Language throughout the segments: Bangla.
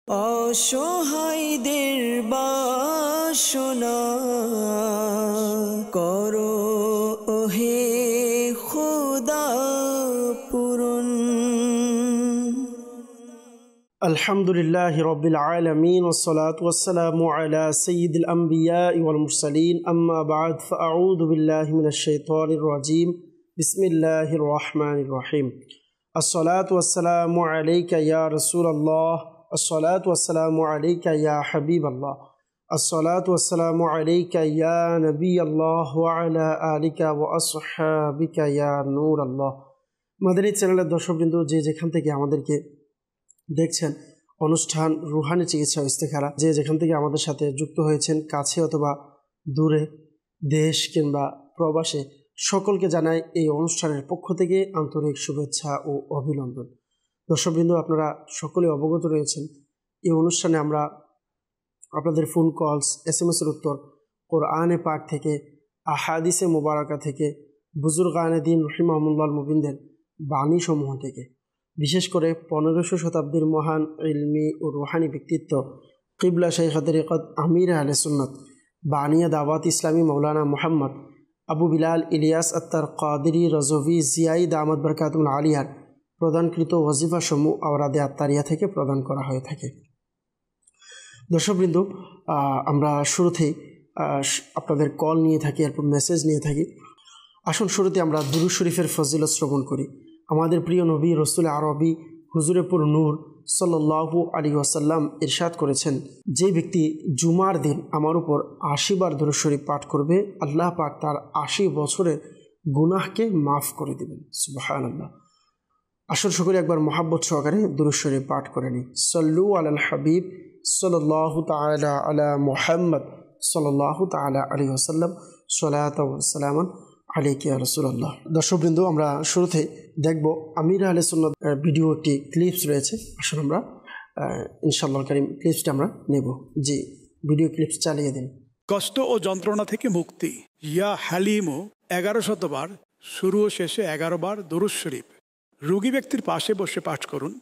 অসহায়দের বাসনা করো ওহে খোদা পূরণ। আলহামদুলিল্লাহি রাব্বিল আলামিন ওয়াসসালাতু ওয়াসসালামু আলা সাইয়্যিদিল আমবিয়া ওয়াল মুরসালিন আম্মা বা'দ ফাআউযু বিল্লাহি মিনাশ শাইতানির রাজীম বিসমিল্লাহির রহমানির রহিম। আসসালাতু ওয়াসসালামু আলাইকা ইয়া রাসূলুল্লাহ, আসসালাতু ওয়াসসালামু আলাইকা ইয়া হাবিবাল্লাহ, আসসালাতু ওয়াসসালামু আলাইকা ইয়া নবিয়াল্লাহ ওয়া আলা আলিকা ওয়া আসহাবিকা ইয়া নূরাল্লাহ। মাদানী চ্যানেলের দর্শকবৃন্দ, যে যেখান থেকে আমাদেরকে দেখছেন, অনুষ্ঠান রুহানি চিকিৎসা ইস্তেখারা, যে যেখান থেকে আমাদের সাথে যুক্ত হয়েছেন, কাছে অথবা দূরে, দেশ কিংবা প্রবাসে, সকলকে জানাই এই অনুষ্ঠানের পক্ষ থেকে আন্তরিক শুভেচ্ছা ও অভিনন্দন। দর্শকবৃন্দ, আপনারা সকলে অবগত রয়েছেন, এই অনুষ্ঠানে আমরা আপনাদের ফোন কলস, SMS-এর উত্তর, কোরআনে পাক থেকে, আহাদিসে মুবারাকা থেকে, বুজুর্গানে দিন রহিমাহুল্লাহ মুবিনদের বাণী সমূহ থেকে, বিশেষ করে 1500 শতাব্দীর মহান ইলমি ও রুহানি ব্যক্তিত্ব কিবলা শাইখ তরিকত আমির আহলে সুন্নাত বানিয়া দাওয়াত ইসলামী মৌলানা মোহাম্মদ আবু বিলাল ইলিয়াস আত্তার কাদেরী রজভি জিয়াই দামাত বরকাতুল আলিয়ার প্রদানকৃত ওয়াজিফা সমূহ আওরাদে আত্তারিয়া থেকে প্রদান করা হয়ে থাকে। দর্শকবৃন্দ, আমরা শুরুতেই আপনাদের কল নিয়ে থাকি, এরপর মেসেজ নিয়ে থাকি। আসুন শুরুতে আমরা দুরূদ শরীফের ফজিলত শ্রবণ করি। আমাদের প্রিয় নবী রসুল আরবি হুজুরে পুর নূর সাল্লাল্লাহু আলাইহি ওয়াসাল্লাম ইরশাদ করেছেন, যে ব্যক্তি জুমার দিন আমার উপর 80 বার দুরূদ শরীফ পাঠ করবে, আল্লাহ পাক তার 80 বছরের গুনাহকে মাফ করে দেবেন। সুবহানাল্লাহ। আসুন সকলে একবার মহাব্বত সহকারে দুরূদ শরীফ পাঠ করে নিই। সাল্লু আলাল হাবিব সাল্লাল্লাহু তাআলা আলা মুহাম্মদ সাল্লাল্লাহু তাআলা আলাইহি ওয়াসাল্লাম সালাতু ওয়া সালামান আলাইকা ইয়া রাসূলুল্লাহ। দর্শকবৃন্দ, আমরা শুরুতে দেখব আমির আহলে সুন্নাত ভিডিওটি ক্লিপস রয়েছে। আসলে আমরা ইনশাআল্লাহ কারীম ক্লিপসটা আমরা নেব। জি, ভিডিও ক্লিপস চালিয়ে দিন। কষ্ট ও যন্ত্রণা থেকে মুক্তি। ইয়া হালিমু 1100 বার, শুরু ও শেষে 11 বার দুরূদ শরীফ রোগী ব্যক্তির পাশে বসে পাঠ করুন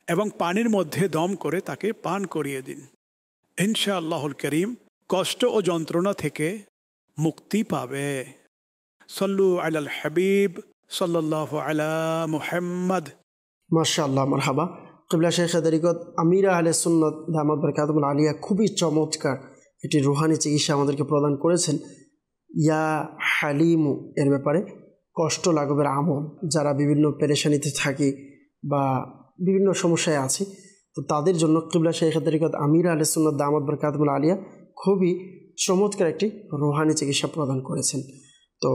এবং পানির মধ্যে দম করে তাকে পান করিয়ে দিন। ইনশাআল্লাহুল কারীম কষ্ট ও যন্ত্রণা থেকে মুক্তি পাবে। সাল্লু আলাল হাবিব সাল্লাল্লাহু আলা মুহাম্মদ। মাশাআল্লাহ, মারহাবা। কিবলা শাইখ তরিকত আমির আহলে সুন্নাত দামাত বরকাতুল আলিয়া খুবই চমৎকার একটি রুহানি চিকিৎসা আমাদেরকে প্রদান করেছেন। ইয়া হালিমু এর ব্যাপারে কষ্ট লাঘবের আমল, যারা বিভিন্ন পেরেশানিতে থাকি বা বিভিন্ন সমস্যায় আছে, তো তাদের জন্য কিবলা শাইখ তরিকত আমির আহলে সুন্নাত দামাত বরকাতুল আলিয়া খুবই চমৎকার একটি রুহানি চিকিৎসা প্রদান করেছেন। তো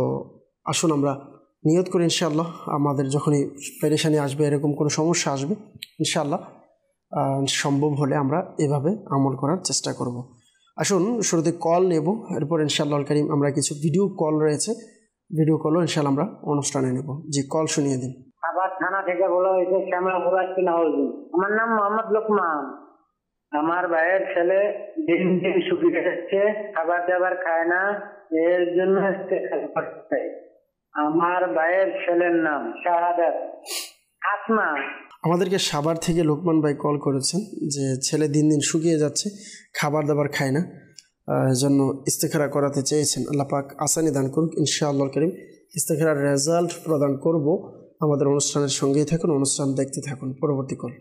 আসুন আমরা নিয়ত করি, ইনশাআল্লাহ আমাদের যখনই পেরেশানি আসবে, এরকম কোনো সমস্যা আসবে, ইনশাআল্লাহ সম্ভব হলে আমরা এভাবে আমল করার চেষ্টা করব। আসুন শুরুতে কল নেব, এরপর ইনশাআল্লাহুল কারীম আমরা কিছু ভিডিও কল রয়েছে, ভিডিও কলও ইনশাআল্লাহ আমরা অনুষ্ঠানে নেব। জি, কল শুনিয়ে দিন। আবার থানা থেকে বলা হয়েছে শ্যামলাপুর কিনাউজি। আমার নাম মোহাম্মদ লোকমান। আমার ভাইয়ের ছেলে দিন দিন শুকিয়ে যাচ্ছে, খাবার দাবার খায় না, এর জন্য আমার ভাইয়ের ছেলের নাম শাহাদাত আসমা। আমাদেরকে সাভার থেকে লোকমান ভাই কল করেছেন যে ছেলে দিন দিন শুকিয়ে যাচ্ছে, খাবার দাবার খায় না, জন্য ইস্তেখারা করাতে চেয়েছেন। আল্লাহ পাক আসানি দান করুক ইনশাআল্লাহ কারীম। ইস্তেখারার রেজাল্ট প্রদান করব। আমাদের অনুষ্ঠানের সঙ্গেই থাকুন, অনুষ্ঠান দেখতে থাকুন। পরবর্তী কল।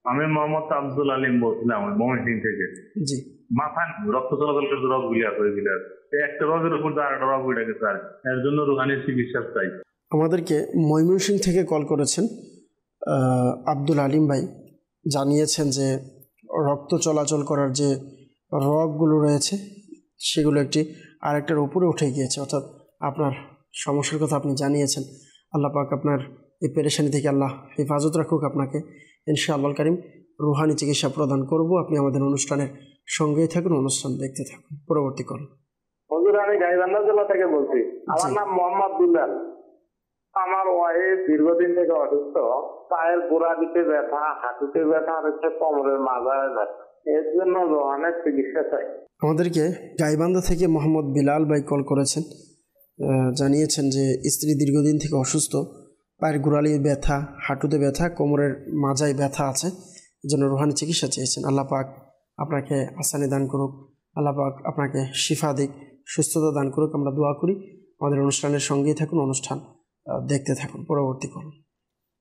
আমি মোহাম্মদ আব্দুল আলিম বলছিলাম ময়মনসিংহ থেকে। জি, মাথা রক্ত চলাচল করতে রোগ গুলি আছে, একটা রোগের উপর আরেকটা রোগ উঠে গেছে, আর এর জন্য রুহানি চিকিৎসা চাই। আমাদেরকে ময়মনসিংহ থেকে কল করেছেন আব্দুল আলিম ভাই, জানিয়েছেন যে রক্ত চলাচল করার যে রগগুলো রয়েছে সেগুলো একটি আরেকটার উপরে উঠে গিয়েছে, অর্থাৎ আপনার সমস্যার কথা আপনি জানিয়েছেন। আল্লাহ পাক আপনার এই পেরেশানি থেকে আল্লাহ হেফাজত রাখুক আপনাকে। ইনশাআল্লাহ কারীম রুহানি চিকিৎসা প্রদান করব। আপনি আমাদের অনুষ্ঠানের সঙ্গেই থাকুন, অনুষ্ঠান দেখতে থাকুন। পরবর্তী কল। হুজুর, আমি গাইবান্ধা জেলা থেকে বলছি। আমার নাম মোহাম্মদ বিলাল। আমার ওয়াইফ দীর্ঘদিন থেকে অসুস্থ, পায়ের গোড়া দিতে ব্যথা, হাঁটুতে ব্যথা, আর হচ্ছে কোমরের মাজায় ব্যথা, এর জন্য রোহানের চিকিৎসা চাই। আমাদেরকে গাইবান্ধা থেকে মোহাম্মদ বিলাল ভাই কল করেছেন, জানিয়েছেন যে স্ত্রী দীর্ঘদিন থেকে অসুস্থ, পায়ের গোড়ালি ব্যথা, হাঁটুতে ব্যথা, কোমরের মাজায় ব্যথা আছে, এই জন্য রুহানি চিকিৎসা চেয়েছেন। আল্লাহ পাক আপনাকে আসানি দান করুক, আল্লাহ পাক আপনাকে শিফা দিক, সুস্থতা দান করুক। আমরা দোয়া করি। আমাদের অনুষ্ঠানের সঙ্গেই থাকুন, অনুষ্ঠান দেখতে থাকুন। পরবর্তী করুন।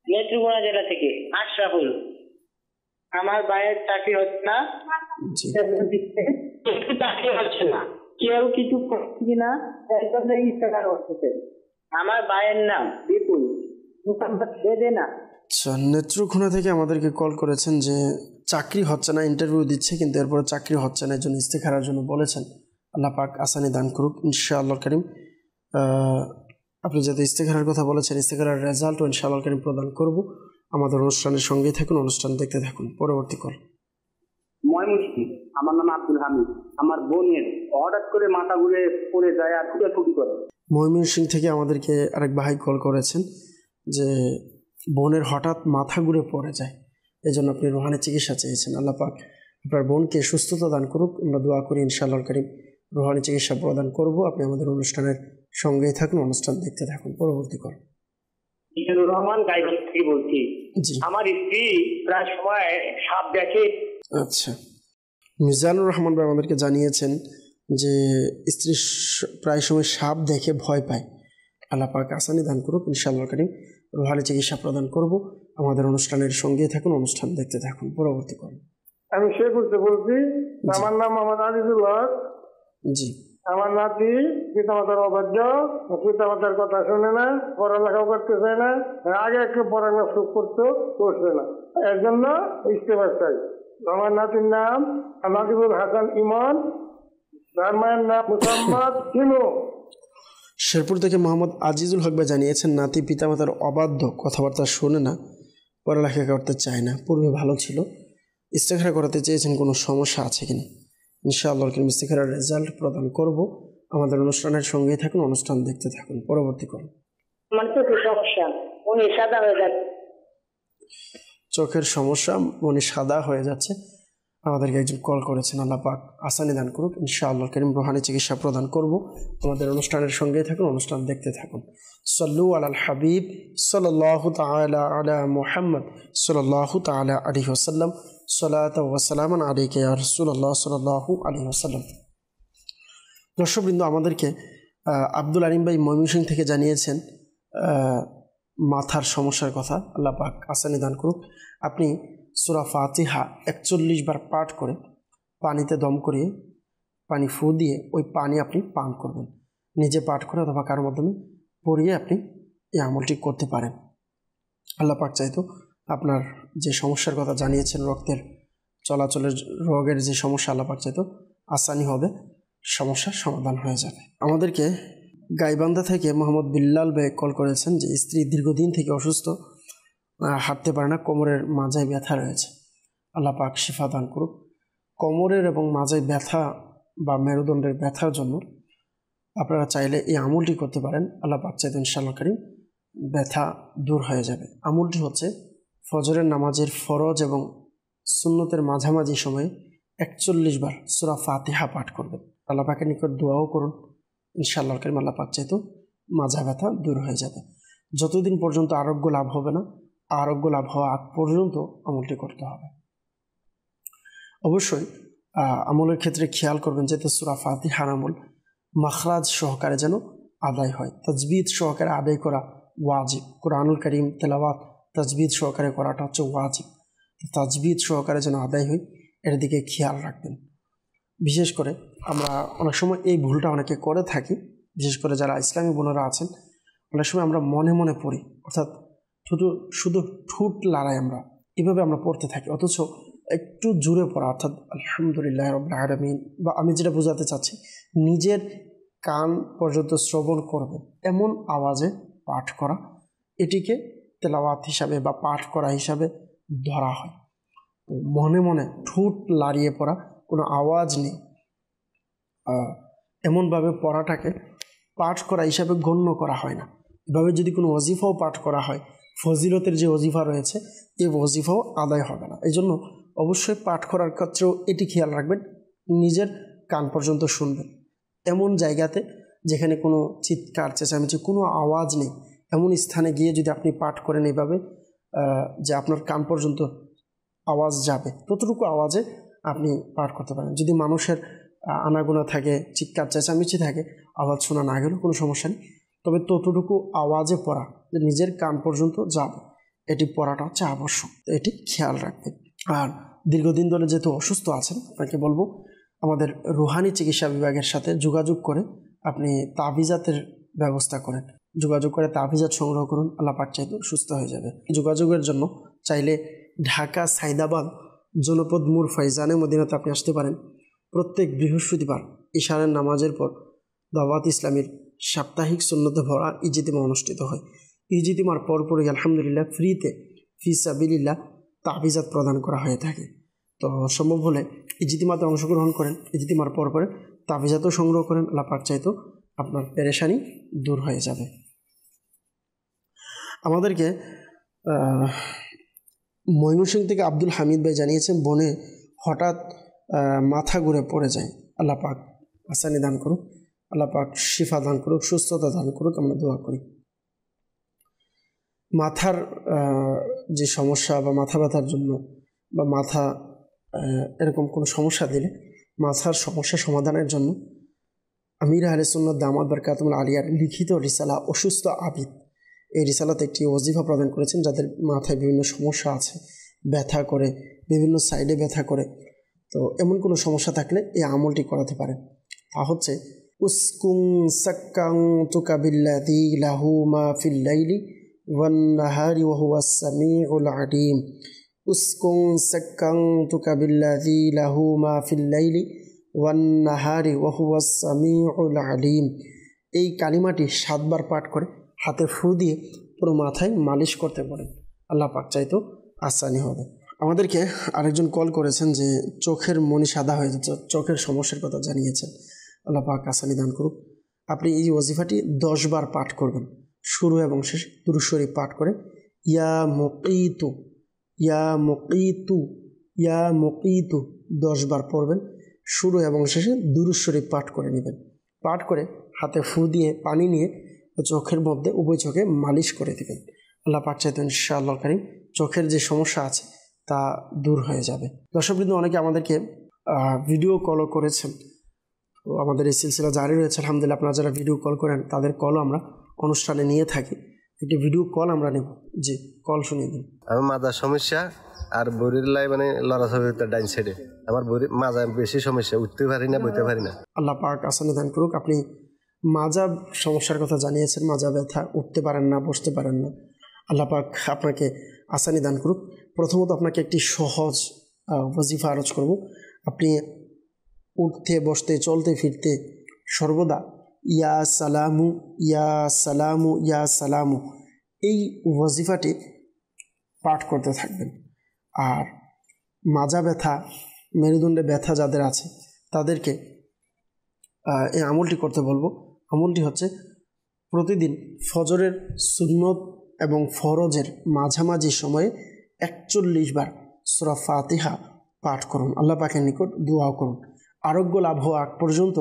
নেত্রকোনা জেলা থেকে আশরাফুল। আমার ভাইয়ের চাকরি হচ্ছে না, জি চাকরি হচ্ছে না, কেউ কিছু করছে কিনা ইস্তেহার করতেছে। আমার ভাইয়ের নাম বিপুল, দে না। আচ্ছা, নেত্রকোনা থেকে আমাদেরকে কল করেছেন যে চাকরি হচ্ছে না, ইন্টারভিউ দিচ্ছে কিন্তু এরপরে চাকরি হচ্ছে না, এর জন্য ইস্তেখারার জন্য বলেছেন। আল্লাহ পাক আসানি দান করুক ইনশাআল্লাহ করিম। আপনি যাতে ইস্তেখারার কথা বলেছেন, ইস্তেখারার রেজাল্টও ইনশাআল্লাহ করিম প্রদান করব। আমাদের অনুষ্ঠানের সঙ্গেই থাকুন, অনুষ্ঠান দেখতে থাকুন। পরবর্তী কল। ময়মনসিংহ, আমার নাম আব্দুল হামিদ। আমার বোনের হঠাৎ করে মাথা ঘুরে পড়ে যায় আর ছুটাছুটি করে। ময়মনসিংহ থেকে আমাদেরকে আরেক ভাই কল করেছেন যে বোনের হঠাৎ মাথা ঘুরে পড়ে যায়, এই জন্য আপনি রুহানি চিকিৎসা চেয়েছেন। আল্লাহ পাক আপনার বোনকে সুস্থতা দান করুক। আমরা দোয়া করি ইনশাআল্লাহ করিম রুহানি চিকিৎসা প্রদান করব। আপনি আমাদের অনুষ্ঠানের সঙ্গেই থাকুন, অনুষ্ঠান দেখতে থাকুন। পরবর্তী কল। রহমান গাইবান্ধা থেকে বলছি। জি আমার স্ত্রী প্রায় সময় সাপ দেখে। আচ্ছা, মিজানুর রহমান ভাই আমাদেরকে জানিয়েছেন যে স্ত্রী প্রায় সময় সাপ দেখে ভয় পায়। আল্লাহ পাক আসানি দান করুক ইনশাআল্লাহ করিম রুহানি চিকিৎসা প্রদান করব। আমাদের অনুষ্ঠানের সঙ্গেই থাকুন, অনুষ্ঠান দেখতে থাকুন। পরবর্তী কল। আমি শেখুরতে বলছি। আমার নাম মোহাম্মদ আজিজুল হক। জি আমার নাতি পিতামাতার অবাধ্য, পিতামাতার কথা শোনে না, পড়ালেখাও করতে চায় না। আগে একটু পড়ালেখা সুখ করতো, করছে না, এর জন্য ইস্তেফা চাই। আমার নাতির নাম নাজিবুল হাসান ইমন, তার মায়ের নাম মুসাম্মদ ইমু। শেরপুর থেকে মোহাম্মদ আজিজুল হক ভাই জানিয়েছেন নাতি পিতামাতার অবাধ্য, কথাবার্তা শোনে না, পড়ালেখা করতে চায় না, পূর্বে ভালো ছিল, ইস্তেখারা করাতে চেয়েছেন, কোনো সমস্যা আছে কিনা। ইনশাআল্লাহ ইস্তেখারার রেজাল্ট প্রদান করব। আমাদের অনুষ্ঠানের সঙ্গেই থাকুন, অনুষ্ঠান দেখতে থাকুন। পরবর্তী করুন। আমার চোখের সমস্যা, উনি সাদা হয়ে যাচ্ছে। চোখের সমস্যা, মনে সাদা হয়ে যাচ্ছে। আমাদেরকে একজন কল করেছেন। আল্লাহ পাক আসানি দান করুক ইনশাআল্লাহ করিম রুহানি চিকিৎসা প্রদান করব। আমাদের অনুষ্ঠানের সঙ্গেই থাকুন, অনুষ্ঠান দেখতে থাকুন। সাল্লু আলাল হাবিব সাল্লাল্লাহু তাআলা আলা মুহাম্মদ সাল্লাল্লাহু তাআলা আলাইহি ওয়াসাল্লাম। সালাত ওয়া সালামান আলাইকা ইয়া রাসূলুল্লাহ সাল্লাল্লাহু আলাইহি ওয়াসাল্লাম। দর্শকবৃন্দ, আমাদেরকে আব্দুল আলিম ভাই ময়মনসিংহ থেকে জানিয়েছেন মাথার সমস্যার কথা। আল্লাহ পাক আসানি দান করুক। আপনি সূরা ফাতিহা 41 বার পাঠ করে পানিতে দম করিয়ে পানি ফু দিয়ে ওই পানি আপনি পান করবেন। নিজে পাঠ করে অথবা কারোর মাধ্যমে পড়িয়ে আপনি এই আমলটি করতে পারেন। আল্লাহ পাক চাইতো আপনার যে সমস্যার কথা জানিয়েছেন, রক্তের চলাচলের রোগের যে সমস্যা, আল্লাহ পাক চাইতো আসানি হবে, সমস্যার সমাধান হয়ে যাবে। আমাদেরকে গাইবান্ধা থেকে মোহাম্মদ বিল্লাল ভাই কল করেছেন যে স্ত্রী দীর্ঘদিন থেকে অসুস্থ, হাঁটতে পারে না, কোমরের মাজায় ব্যথা রয়েছে। আল্লাহ পাক শিফা দান করুক। কোমরের এবং মাজায় ব্যথা বা মেরুদণ্ডের ব্যথার জন্য আপনারা চাইলে এই আমলটি করতে পারেন। আল্লাহ পাক চাইতে ইনশাআল্লাহ কারীম ব্যথা দূর হয়ে যাবে। আমলটি হচ্ছে ফজরের নামাজের ফরজ এবং সুন্নতের মাঝামাঝি সময়ে 41 বার সূরা ফাতিহা পাঠ করবেন। আল্লাহ পাকের নিকট দোয়াও করুন, ইনশাআল্লাহ কারীম আল্লাহ পাক চাইতো মাজা ব্যথা দূর হয়ে যাবে। যতদিন পর্যন্ত আরোগ্য লাভ হবে না, আরোগ্য লাভ হওয়া আগ পর্যন্ত আমলটি করতে হবে। অবশ্যই আমলের ক্ষেত্রে খেয়াল করবেন যাতে সূরা ফাতিহার আমল মাখরাজ সহকারে যেন আদায় হয়, তাজবিদ সহকারে আদায় করা ওয়াজিব। কুরআনুল কারীম তেলাওয়াত তাজবিদ সহকারে করাটা হচ্ছে ওয়াজিব। তাজবিদ সহকারে যেন আদায় হয়, এর দিকে খেয়াল রাখবেন। বিশেষ করে আমরা অনেক সময় এই ভুলটা অনেকে করে থাকি, বিশেষ করে যারা ইসলামী বোনেরা আছেন, অনেক সময় আমরা মনে মনে পড়ি, অর্থাৎ শুধু ঠোঁট লড়াই আমরা এভাবে আমরা পড়তে থাকি, অথচ একটু জোরে পড়া, অর্থাৎ আলহামদুলিল্লাহ রাব্বিল আলামিন, বা আমি যেটা বোঝাতে চাচ্ছি নিজের কান পর্যন্ত শ্রবণ করবেন এমন আওয়াজে পাঠ করা, এটিকে তেলাওয়াত হিসাবে বা পাঠ করা হিসাবে ধরা হয়। মনে মনে ঠোঁট লাড়িয়ে পড়া, কোনো আওয়াজ নেই, এমনভাবে পড়াটাকে পাঠ করা হিসাবে গণ্য করা হয় না। এভাবে যদি কোনো ওয়াজিফাও পাঠ করা হয়, ফজিলতের যে ওয়াজিফা রয়েছে এই ওয়াজিফাও আদায় হবে না। এই জন্য অবশ্যই পাঠ করার ক্ষেত্রেও এটি খেয়াল রাখবেন, নিজের কান পর্যন্ত শুনবেন এমন জায়গাতে যেখানে কোনো চিৎকার চেঁচামেচি কোনো আওয়াজ নেই, এমন স্থানে গিয়ে যদি আপনি পাঠ করেন এইভাবে যে আপনার কান পর্যন্ত আওয়াজ যাবে ততটুকু আওয়াজে আপনি পাঠ করতে পারেন। যদি মানুষের আনাগোনা থাকে, চিৎকার চেঁচামেচি থাকে, আওয়াজ শোনা না গেলেও কোনো সমস্যা নেই, তবে ততটুকু আওয়াজে পড়া যে নিজের কান পর্যন্ত যাবে, এটি পড়াটা হচ্ছে আবশ্যক, তো এটি খেয়াল রাখবেন। আর দীর্ঘদিন ধরে যেহেতু অসুস্থ আছেন, আপনাকে বলবো আমাদের রুহানি চিকিৎসা বিভাগের সাথে যোগাযোগ করে আপনি তাবিজাতের ব্যবস্থা করেন, যোগাযোগ করে তাবিজাত সংগ্রহ করুন, আল্লাহ পাক চাইতে সুস্থ হয়ে যাবে। যোগাযোগের জন্য চাইলে ঢাকা সাইদাবাদ জনপদ মোড় ফাইজানে মদিনাতে আপনি আসতে পারেন। প্রত্যেক বৃহস্পতিবার ইশারের নামাজের পর দাওয়াত ইসলামীর সাপ্তাহিক সুন্নতে ভরা ইজতিমা অনুষ্ঠিত হয়। ইজতিমার পরপরই আলহামদুলিল্লাহ ফ্রিতে ফিসাবিলিল্লাহ তাবিজাত প্রদান করা হয়ে থাকে। তো সম্ভব হলে ইজতিমাতে অংশগ্রহণ করেন, ইজতিমার পরপরে তাবিজাতও সংগ্রহ করেন, আল্লাহ পাক চাইতো আপনার পেরেশানি দূর হয়ে যাবে। আমাদেরকে ময়মনসিংহ থেকে আব্দুল হামিদ ভাই জানিয়েছেন, বনে হঠাৎ মাথা ঘুরে পড়ে যায়, আল্লাহ পাক আসানি দান করুক, আল্লাহ পাক শিফা দান করুক, সুস্থতা দান করুক, আমরা দোয়া করি। মাথার যে সমস্যা বা মাথা ব্যথার জন্য বা মাথা এরকম কোনো সমস্যা দিলে মাথার সমস্যা সমাধানের জন্য আমির আহলে সুন্নাত দামাত বারকাতুল আলিয়ার লিখিত রিসালা অসুস্থ আবিদ, এই রিসালাতে একটি ওজিফা প্রদান করেছেন। যাদের মাথায় বিভিন্ন সমস্যা আছে, ব্যথা করে, বিভিন্ন সাইডে ব্যথা করে, তো এমন কোনো সমস্যা থাকলে এই আমলটি করাতে পারেন। তা হচ্ছে উসকুং সাক্কাং তুকাবিল্লাযী লাহু মা ফিল লাইলি ওয়ান নাহারি ওয়া হুয়াস সামিউল আলিম। উসকুং সাক্কাং তুকাবিল্লাযী লাহু মা ফিল লাইলি ওয়ান নাহারি ওয়া হুয়াস সামিউল আলিম। এই কালিমাটি 7 বার পাঠ করে হাতে ফু দিয়ে পুরো মাথায় মালিশ করতে পারেন, আল্লাহ পাক চাইতো আসানি হবে। আমাদেরকে আরেকজন কল করেছেন যে চোখের মনি সাদা হয়ে যাচ্ছে, চোখের সমস্যার কথা জানিয়েছেন, আল্লাহ পাক আসানি দান করুক। আপনি এই ওজিফাটি 10 বার পাঠ করবেন, শুরু এবং শেষ দুরূদ শরীফ পাঠ করে ইয়া মুকীতু ইয়া মুকীতু ইয়া মুকীতু 10 বার পড়বেন, শুরু এবং শেষে দুরূদ শরীফ পাঠ করে নেবেন। পাঠ করে হাতে ফু দিয়ে পানি নিয়ে চোখের মধ্যে উভয় চোখে মালিশ করে দেবেন, আল্লাহ পাক চাইতেন ইনশাআল্লাহ কারীম চোখের যে সমস্যা আছে তা দূর হয়ে যাবে। দর্শকবৃন্দ, অনেকে আমাদেরকে ভিডিও কলও করেছেন, তো আমাদের এই সিলসিলা জারি রয়েছে আলহামদুলিল্লাহ। আপনারা যারা ভিডিও কল করেন তাদের কলও আমরা অনুষ্ঠানে নিয়ে থাকি, একটি ভিডিও কল আমরা নেব। জি, কল শুনিয়ে দিন। আমার মাথার সমস্যা আর বড়ির লাই মানে লড়াছড়ি ডাইন সাইডে আমার বড়ি মাজার বেশি সমস্যা, উঠতে পারি না, বইতে পারি না। আল্লাহ পাক আসানি দান করুক। আপনি মাজা সমস্যার কথা জানিয়েছেন, মাজা ব্যথা, উঠতে পারেন না, বসতে পারেন না, আল্লাহ পাক আপনাকে আসানি দান করুক। প্রথমত আপনাকে একটি সহজ ওয়াজিফা আরজ করব। আপনি উঠতে বসতে চলতে ফিরতে সর্বদা ইয়া সালামু ইয়া সালামু ইয়া সালামু এই ওয়াজিফাটি পাঠ করতে থাকবেন। আর মাজা ব্যথা, মেরুদণ্ডে ব্যথা যাদের আছে তাদেরকে এই আমলটি করতে বলবো। আমলটি হচ্ছে প্রতিদিন ফজরের সুন্নত এবং ফরজের মাঝামাঝি সময়ে 41 বার সূরা ফাতিহা পাঠ করুন, আল্লাহ পাকের নিকট দোয়া করুন। আরোগ্য লাভ হওয়া আগ পর্যন্ত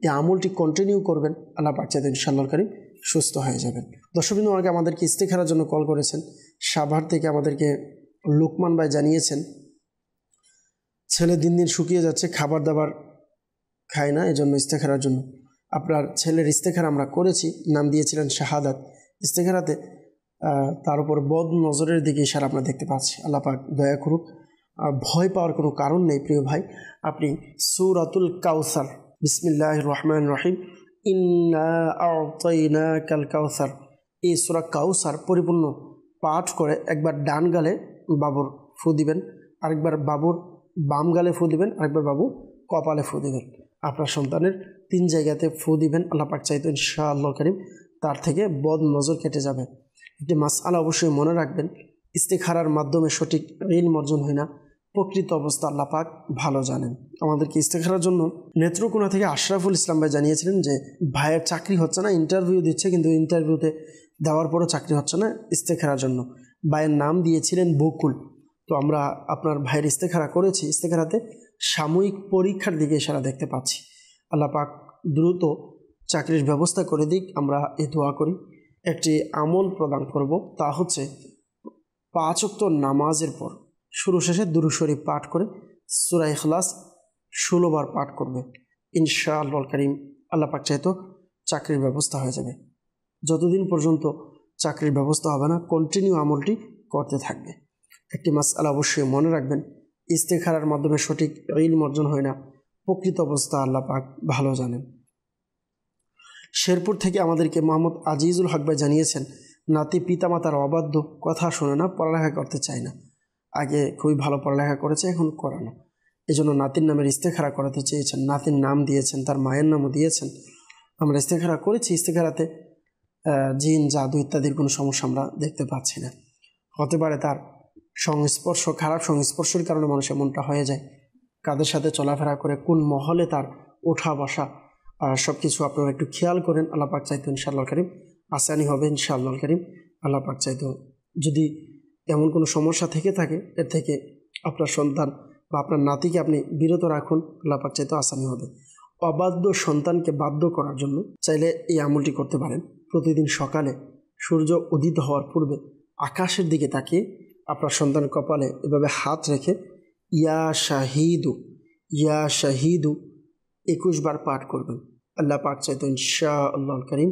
এই আমলটি কন্টিনিউ করবেন, আল্লাহ পাক চাইতে ইনশাআল্লাহ কারীম সুস্থ হয়ে যাবেন। দর্শকবৃন্দ, অনেকে আমাদেরকে ইস্তেখারার জন্য কল করেছেন। সাভার থেকে আমাদেরকে লোকমান ভাই জানিয়েছেন, ছেলে দিন দিন শুকিয়ে যাচ্ছে, খাবার দাবার খায় না, এজন্য ইস্তেখারার জন্য। আপনার ছেলের ইস্তেখারা আমরা করেছি, নাম দিয়েছিলেন শাহাদাত। ইস্তেখারাতে তার উপর বদ নজরের দিকে ইশারা আমরা দেখতে পাচ্ছি, আল্লাহ পাক দয়া করুক। ভয় পাওয়ার কোনো কারণ নেই প্রিয় ভাই। আপনি সূরাতুল কাউসার, বিসমিল্লাহির রহমানির রহিম, ইন্না আ'তাইনাকাল কাউসার, এই সূরা কাউসার পরিপূর্ণ পাঠ করে একবার ডান গালে বাবুর ফু দিবেন, আরেকবার বাবুর বাম গালে ফু দিবেন, আরেকবার বাবু কপালে ফু দিবেন। আপনার সন্তানের 3 জায়গাতে ফু দিবেন, আল্লাহ পাক চাইতো ইনশাআল্লাহ কারীম তার থেকে বদ নজর কেটে যাবে। একটি মাসআলা অবশ্যই মনে রাখবেন, ইস্তেখারার মাধ্যমে সঠিক ইলম অর্জন হয় না, প্রকৃত অবস্থা আল্লাহ পাক ভালো জানেন। আমাদেরকে ইস্তেখারার জন্য নেত্রকোনা থেকে আশরাফুল ইসলাম ভাই জানিয়েছিলেন যে ভাইয়ের চাকরি হচ্ছে না, ইন্টারভিউ দিচ্ছে, কিন্তু ইন্টারভিউতে দেওয়ার পরও চাকরি হচ্ছে না ইস্তেখারার জন্য। ভাইয়ের নাম দিয়েছিলেন বকুল। তো আমরা আপনার ভাইয়ের ইস্তেখারা করেছি, ইস্তেখারাতে সাময়িক পরীক্ষার দিকে ইশারা দেখতে পাচ্ছি। আল্লাহ পাক দ্রুত চাকরির ব্যবস্থা করে দিক, আমরা এই দোয়া করি। একটি আমল প্রদান করব, তা হচ্ছে 5 ওয়াক্ত নামাজের পর শুরু শেষে দুরূদ শরীফ পাঠ করে সূরা ইখলাস 16 বার পাঠ করবে। ইনশাআল্লাহ কারীম আল্লাহ পাক চাইতো চাকরির ব্যবস্থা হয়ে যাবে। যতদিন পর্যন্ত চাকরির ব্যবস্থা হবে না কন্টিনিউ আমলটি করতে থাকবে। একটি মাসআলা অবশ্যই মনে রাখবেন, ইস্তেখারার মাধ্যমে সঠিক ইলম অর্জন হয় না, প্রকৃত অবস্থা আল্লাহ পাক ভালো জানেন। শেরপুর থেকে আমাদেরকে মোহাম্মদ আজিজুল হক ভাই জানিয়েছেন, নাতি পিতামাতার অবাধ্য, কথা শোনে না, পড়ালেখা করতে চায় না। আগে খুবই ভালো পড়ালেখা করেছে, এখন করে না। এই জন্য নাতির নামের ইস্তেখারা করাতে চেয়েছেন, নাতির নাম দিয়েছেন, তার মায়ের নামও দিয়েছেন। আমরা ইস্তেখারা করেছি, ইস্তেখারাতে জিন জাদু ইত্যাদির কোনো সমস্যা আমরা দেখতে পাচ্ছি না। হতে পারে তার সংস্পর্শ, খারাপ সংস্পর্শের কারণে মানুষের মনটা হয়ে যায়, কাদের সাথে চলাফেরা করে, কোন মহলে তার ওঠা বসা, সব কিছু আপনারা একটু খেয়াল করেন। আল্লাহ পাক চাইতো ইনশাআল্লাহ কারীম আসানি হবে, ইনশাআল্লাহ কারীম আল্লাহ পাক চাইতো যদি এমন কোনো সমস্যা থেকে থাকে এর থেকে আপনার সন্তান বা আপনার নাতিকে আপনি বিরত রাখুন, আল্লাহ পাক চাইতো আসানি হবে। অবাধ্য সন্তানকে বাধ্য করার জন্য চাইলে এই আমলটি করতে পারেন। প্রতিদিন সকালে সূর্য উদিত হওয়ার পূর্বে আকাশের দিকে তাকিয়ে আপনার সন্তানের কপালে এভাবে হাত রেখে ইয়া শাহিদু, ইয়া শাহিদু 21 বার পাঠ করবেন। আল্লাহ পাক চাইতো ইনশাআল্লাহ কারীম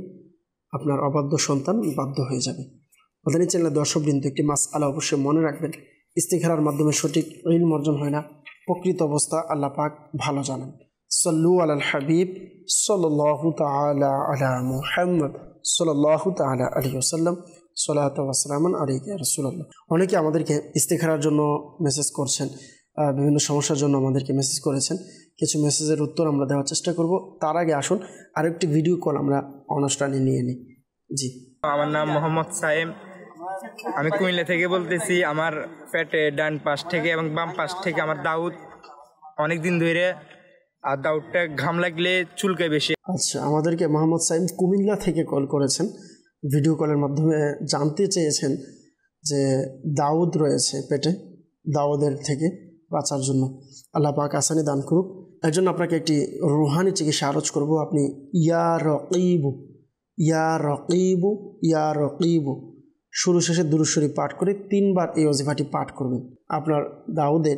আপনার অবাধ্য সন্তান বাধ্য হয়ে যাবে। মাদানী চ্যানেলের দর্শকবৃন্দ, একটি মাসআলা অবশ্যই মনে রাখবেন, ইস্তেখারার মাধ্যমে সঠিক ইলম অর্জন হয় না, প্রকৃত অবস্থা আল্লাহ পাক ভালো জানেন। সাল্লু আলাল হাবিব সাল্লাল্লাহু তাআলা আলা মুহাম্মদ সাল্লাল্লাহু তাআলা আলাইহি ওয়াসাল্লাম, সালাতু ওয়া সালামুন আলাইকা ইয়া রাসূলুল্লাহ। অনেকে আমাদেরকে ইস্তেখারার জন্য মেসেজ করছেন, বিভিন্ন সমস্যার জন্য আমাদেরকে মেসেজ করেছেন। কিছু মেসেজের উত্তর আমরা দেওয়ার চেষ্টা করব। তার আগে আসুন আরেকটি ভিডিও কল আমরা অনুষ্ঠানে নিয়ে নিই। জি, আমার নাম মোহাম্মদ সাইম, আমি কুমিল্লা থেকে বলতেছি। আমার পেটে ডান পাশ থেকে এবং বাম পাশ থেকে আমার দাউদ অনেক দিন ধরে, আর দাউদটা ঘাম লাগলে চুলকায় বেশি। আচ্ছা, আমাদেরকে মোহাম্মদ সাইম কুমিল্লা থেকে কল করেছেন, ভিডিও কলের মাধ্যমে জানতে চেয়েছেন যে দাউদ রয়েছে পেটে, দাউদের থেকে বাঁচার জন্য আল্লাহ পাক আসানি দান করুক। এর জন্য আপনাকে একটি রুহানি চিকিৎসা আরজ করব। আপনি ইয়া রকিবু, ইয়া রকিবু, ইয়া রকিবু শুরু শেষে দুরূদ শরীফ পাঠ করে 3 বার এই ওজিফাটি পাঠ করবেন। আপনার দাউদের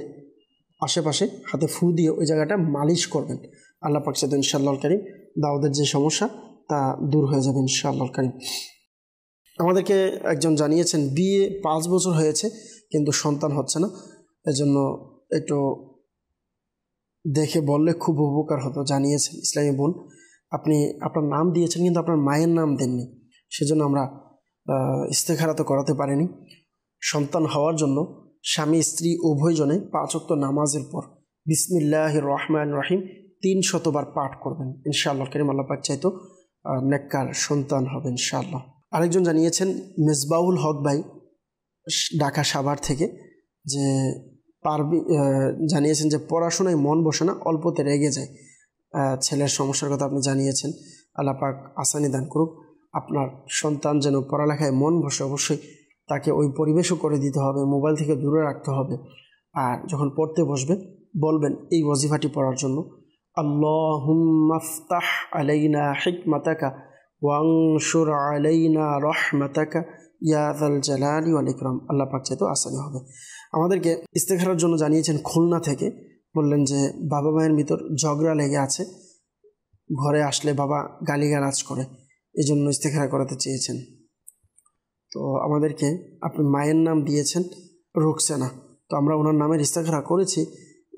আশেপাশে হাতে ফু দিয়ে ওই জায়গাটা মালিশ করবেন। আল্লাহ পাক চাইতো ইনশাআল্লাহ কারীম দাউদের যে সমস্যা তা দূর হয়ে যাবে ইনশাআল্লাহ কারীম। আমাদেরকে একজন জানিয়েছেন বিয়ে 5 বছর হয়েছে কিন্তু সন্তান হচ্ছে না, এজন্য একটু দেখে বললে খুব উপকার হতো। জানিয়েছেন ইসলামী বোন, আপনি আপনার নাম দিয়েছেন কিন্তু আপনার মায়ের নাম দেননি, সেজন্য আমরা ইস্তেখারা তো করাতে পারিনি। সন্তান হওয়ার জন্য স্বামী স্ত্রী উভয়জনে 5 ওয়াক্ত নামাজের পর বিসমিল্লাহির রহমানির রহিম 300 বার পাঠ করবেন ইনশাআল্লাহ কারীম। আল্লাহ পাক চাইতো নেককার সন্তান হবে ইনশাআল্লাহ। আরেকজন জানিয়েছেন মেজবাহুল হক ভাই ঢাকা সাভার থেকে, যে জানিয়েছেন যে পড়াশোনায় মন বসে না, অল্পতে রেগে যায়। ছেলের সমস্যার কথা আপনি জানিয়েছেন, আল্লাহ পাক আসানি দান করুক। আপনার সন্তান যেন পড়ালেখায় মন বসে, অবশ্যই তাকে ওই পরিবেশও করে দিতে হবে, মোবাইল থেকে দূরে রাখতে হবে। আর যখন পড়তে বসবে বলবেন এই ওয়াজিফাটি পড়ার জন্য, আল্লাহুম্মা আফতাহ আলাইনা হিকমাতাকা ওয়ানশুর আলাইনা রহমাতাকা ইয়া যাল জালালি ওয়াল ইকরাম। আল্লাহ পাক চাইতো আসানি হবে। আমাদেরকে ইস্তেখারার জন্য জানিয়েছেন খুলনা থেকে, বললেন যে বাবা মায়ের ভিতর ঝগড়া লেগে আছে, ঘরে আসলে বাবা গালিগালাজ করে, এই জন্য ইস্তেখারা করাতে চেয়েছেন। তো আমাদেরকে আপনি মায়ের নাম দিয়েছেন রুকসানা, তো আমরা ওনার নামের ইস্তেখারা করেছি।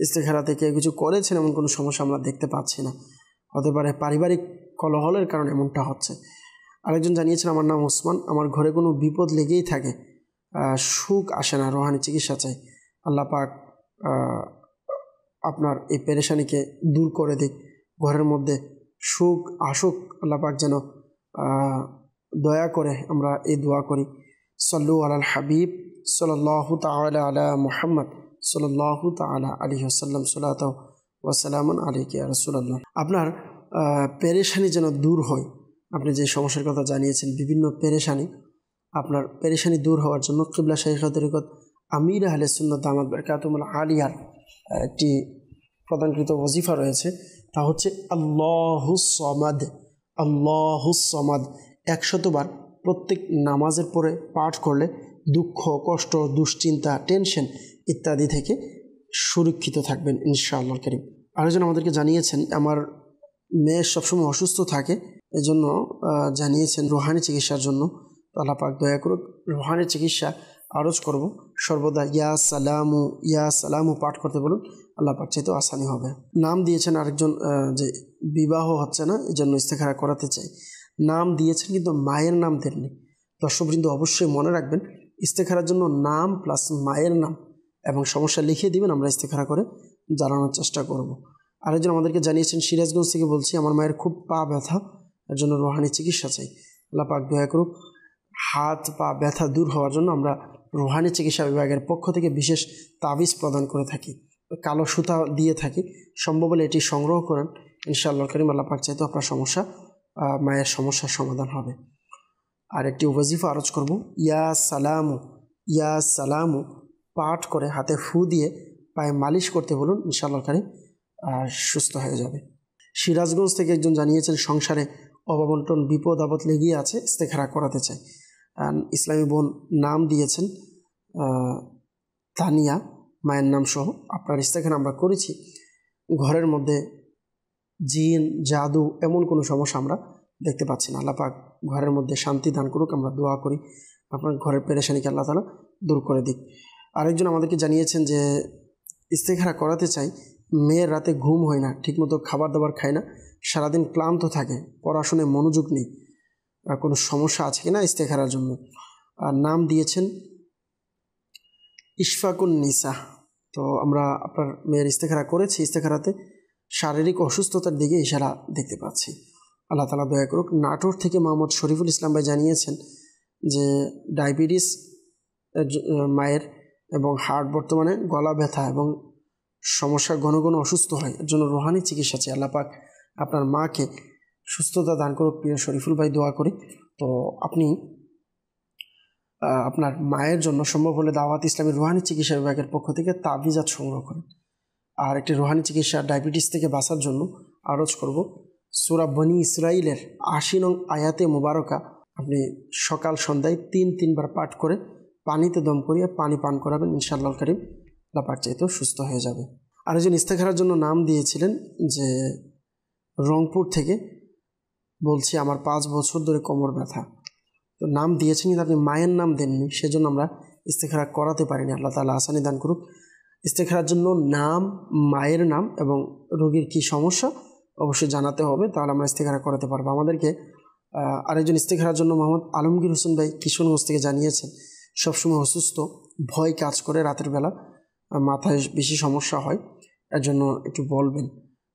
ইস্তেখারা থেকে কিছু করেছেন এমন কোনো সমস্যা আমরা দেখতে পাচ্ছি না, হতে পারে পারিবারিক কলহলের কারণে এমনটা হচ্ছে। আরেকজন জানিয়েছেন আমার নাম ওসমান, আমার ঘরে কোনো বিপদ লেগেই থাকে, সুখ আসে না, রোহানি চিকিৎসা চাই। আল্লাহ পাক আপনার এই পেরেশানিকে দূর করে দিক, ঘরের মধ্যে সুখ আসুক, আল্লাহ পাক যেন দয়া করে। আমরা এই দোয়া করি। সাল্লু আলাল হাবিব সাল্লাল্লাহু তাআলা আলা মুহাম্মদ সাল্লাল্লাহু তাআলা আলাইহি ওয়াসাল্লাম, সালাতু ওয়া সালামুন আলাইকা ইয়া রাসূলুল্লাহ। আপনার পেরেশানি যেন দূর হয়। আপনি যে সমস্যার কথা জানিয়েছেন, বিভিন্ন পেরেশানি, আপনার পেরেশানি দূর হওয়ার জন্য কিবলা শাইখা তরিকত আমির আহলে সুন্নাত দামাত বারাকাতুহুল আলিয়ার একটি প্রদানকৃত ওয়াজিফা রয়েছে, তা হচ্ছে আল্লাহুস সামাদ। আল্লাহুস সামাদ 100 বার প্রত্যেক নামাজের পরে পাঠ করলে দুঃখ, কষ্ট, দুশ্চিন্তা, টেনশন ইত্যাদি থেকে সুরক্ষিত থাকবেন ইনশাআল্লাহ কারীম। আরেকজন আমাদেরকে জানিয়েছেন আমার মেয়ে সবসময় অসুস্থ থাকে, এজন্য জানিয়েছেন রুহানি চিকিৎসার জন্য। আল্লাহ পাক দয়া করুক, রুহানি চিকিৎসা আরজ করব সর্বদা ইয়া সালামু পাঠ করতে বলুন, আল্লাহ পাক চাইতে আসানি হবে। নাম দিয়েছেন আরেকজন যে বিবাহ হচ্ছে না, এই জন্য ইস্তেখারা করাতে চাই। নাম দিয়েছেন কিন্তু মায়ের নাম দেননি। দর্শকবৃন্দ অবশ্যই মনে রাখবেন, ইস্তেখারার জন্য নাম প্লাস মায়ের নাম এবং সমস্যা লিখে দিবেন, আমরা ইস্তেখারা করে জানানোর চেষ্টা করব। আরেকজন আমাদেরকে জানিয়েছেন সিরাজগঞ্জ থেকে বলছি, আমার মায়ের খুব পা ব্যথা, এর জন্য রুহানি চিকিৎসা চাই। আল্লাহ পাক দয়া করুক, হাত পা ব্যথা দূর হওয়ার জন্য আমরা রুহানি চিকিৎসা বিভাগের পক্ষ থেকে বিশেষ তাবিজ প্রদান করে থাকি, কালো সুতা দিয়ে থাকি। সম্ভব হলে এটি সংগ্রহ করেন, ইনশাআল্লাহ কারীম আল্লাহ পাক চাইতে আপনার সমস্যা, মায়ের সমস্যার সমাধান হবে। আর একটি ওয়াজিফা আরজ করব, ইয়া সালামু পাঠ করে হাতে ফু দিয়ে পায়ে মালিশ করতে বলুন, ইনশাআল্লাহ কারীম সুস্থ হয়ে যাবে। সিরাজগঞ্জ থেকে একজন জানিয়েছেন সংসারে অভাবন্টন বিপদ আপদ লেগেই আছে, ইস্তেখারা করাতে চাই। ইসলামী বোন নাম দিয়েছেন তানিয়া, মায়ের নাম সহ। আপনার ইস্তেখারা আমরা করেছি, ঘরের মধ্যে জিন জাদু এমন কোনো সমস্যা আমরা দেখতে পাচ্ছি না। আল্লাহ পাক ঘরের মধ্যে শান্তি দান করুক, আমরা দোয়া করি আপনার ঘরের পেরেশানিকে আল্লাহ তাআলা দূর করে দিক। আরেকজন আমাদেরকে জানিয়েছেন যে ইস্তেখারা করাতে চাই, মেয়ের রাতে ঘুম হয় না, ঠিকমতো খাবার দাবার খায় না, সারাদিন ক্লান্ত থাকে, পড়াশোনায় মনোযোগ নেই, কোনো সমস্যা আছে কিনা ইস্তেখারার জন্য। আর নাম দিয়েছেন ইশফাকুন নিসা। তো আমরা আপনার মেয়ের ইস্তেখারা করেছি, ইস্তেখারাতে শারীরিক অসুস্থতার দিকে ইশারা দেখতে পাচ্ছি। আল্লাহ তাআলা দয়া করুক। নাটোর থেকে মোহাম্মদ শরীফুল ইসলাম ভাই জানিয়েছেন যে ডায়াবেটিস মায়ের এবং হার্ট, বর্তমানে গলা ব্যথা এবং সমস্যা, ঘন ঘন অসুস্থ হয়, এর জন্য রুহানি চিকিৎসা চাই। আল্লাহ পাক আপনার মাকে সুস্থতা দান করুক, প্রিয় শরীফুল ভাই দোয়া করি। তো আপনি আপনার মায়ের জন্য সম্ভব হলে দাওয়াত ইসলামের রুহানি চিকিৎসা বিভাগের পক্ষ থেকে তাবিজাত সংগ্রহ করেন। আর একটি রুহানি চিকিৎসা ডায়াবেটিস থেকে বাঁচার জন্য আরজ করব, সূরা বনী ইসরাইলের ৮০ নং আয়াতে মুবারকা আপনি সকাল সন্ধ্যায় ৩ বার পাঠ করে পানিতে দম করিয়ে পানি পান করাবেন, ইনশাআল্লাহ কারীম আল্লাহ পাক চাইতেও সুস্থ হয়ে যাবে। আরেকজন ইস্তেখারার জন্য নাম দিয়েছিলেন যে রংপুর থেকে বলছি, আমার ৫ বছর ধরে কোমর ব্যথা। তো নাম দিয়েছেন কিন্তু আপনি মায়ের নাম দেননি, সেজন্য আমরা ইস্তেখারা করাতে পারিনি। আল্লাহ তাআলা আসানি দান করুক। ইস্তেখারার জন্য নাম, মায়ের নাম এবং রোগীর কী সমস্যা অবশ্যই জানাতে হবে, তাহলে আমরা ইস্তেখারা করাতে পারবো। আমাদেরকে আরেকজন ইস্তেখারার জন্য মোহাম্মদ আলমগীর হোসেন ভাই কিশোরগঞ্জ থেকে জানিয়েছেন সবসময় অসুস্থ, ভয় কাজ করে, রাতের বেলা মাথায় বেশি সমস্যা হয়, এর জন্য একটু বলবেন।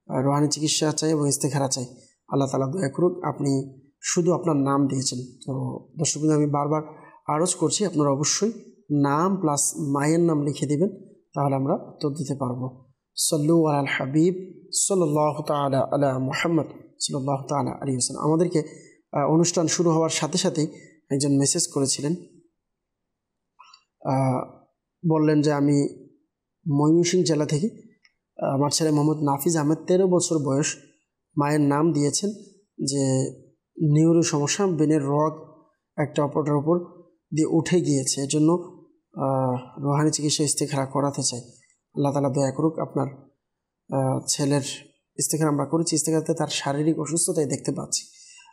রুহানি চিকিৎসা চাই এবং ইস্তেখারা চাই, আল্লাহ তাআলা দয়া করুক। আপনি শুধু আপনার নাম দিয়েছেন। তো দর্শক আমি বারবার আরজ করছি, আপনারা অবশ্যই নাম প্লাস মায়ের নাম লিখে দিবেন, তাহলে আমরা উত্তর দিতে পারবো। সাল্লু আলাল হাবিব সাল্লাল্লাহু তাআলা আলা মুহাম্মদ সাল্লাল্লাহু তাআলা আলাইহি ওয়াসাল্লাম। আমাদেরকে অনুষ্ঠান শুরু হওয়ার সাথে সাথেই একজন মেসেজ করেছিলেন, বললেন যে আমি ময়মনসিংহ জেলা থেকে, আমার ছেলে মোহাম্মদ নাফিজ আহমেদ, 13 বছর বয়স, মায়ের নাম দিয়েছেন যে নিউরো সমস্যা, ব্রেনের রগ একটা অপরটার উপর দিয়ে উঠে গিয়েছে, এর জন্য রুহানি চিকিৎসা ইস্তেখারা করাতে চাই। আল্লাহ তাআলা দয়া করুক। আপনার ছেলের ইস্তেখারা আমরা করেছি, ইস্তেখারাতে তার শারীরিক অসুস্থতাই দেখতে পাচ্ছি,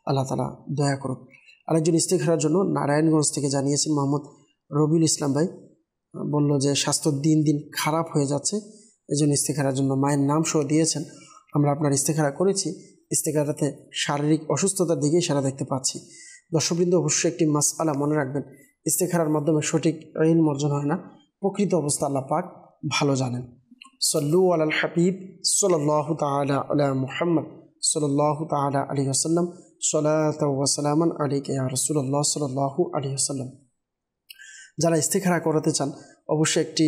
আল্লাহ তাআলা দয়া করুক। আরেকজন ইস্তেখারার জন্য নারায়ণগঞ্জ থেকে জানিয়েছেন মোহাম্মদ রবিউল ইসলাম ভাই, বলল যে স্বাস্থ্য দিন দিন খারাপ হয়ে যাচ্ছে, এই জন্য ইস্তেখারার জন্য মায়ের নাম সহ দিয়েছেন। আমরা আপনার ইস্তেখারা করেছি, ইস্তেখারাতে শারীরিক অসুস্থতার দিকে ইশারা দেখতে পাচ্ছি। দর্শকবৃন্দ অবশ্যই একটি মাসআলা মনে রাখবেন, ইস্তেখারার মাধ্যমে সঠিক ইলম অর্জন হয় না, প্রকৃত অবস্থা আল্লাহ পাক ভালো জানেন। সাল্লু আলাল হাবিব সাল্লাল্লাহু তাআলা আলা মুহাম্মদ সাল্লাল্লাহু তাআলা আলাইহি ওয়াসাল্লাম, সালাতু ওয়া সালামান আলাইকা ইয়া রাসূলুল্লাহ সাল্লাল্লাহু আলাইহি ওয়াসাল্লাম। যারা ইস্তেখারা করাতে চান অবশ্যই একটি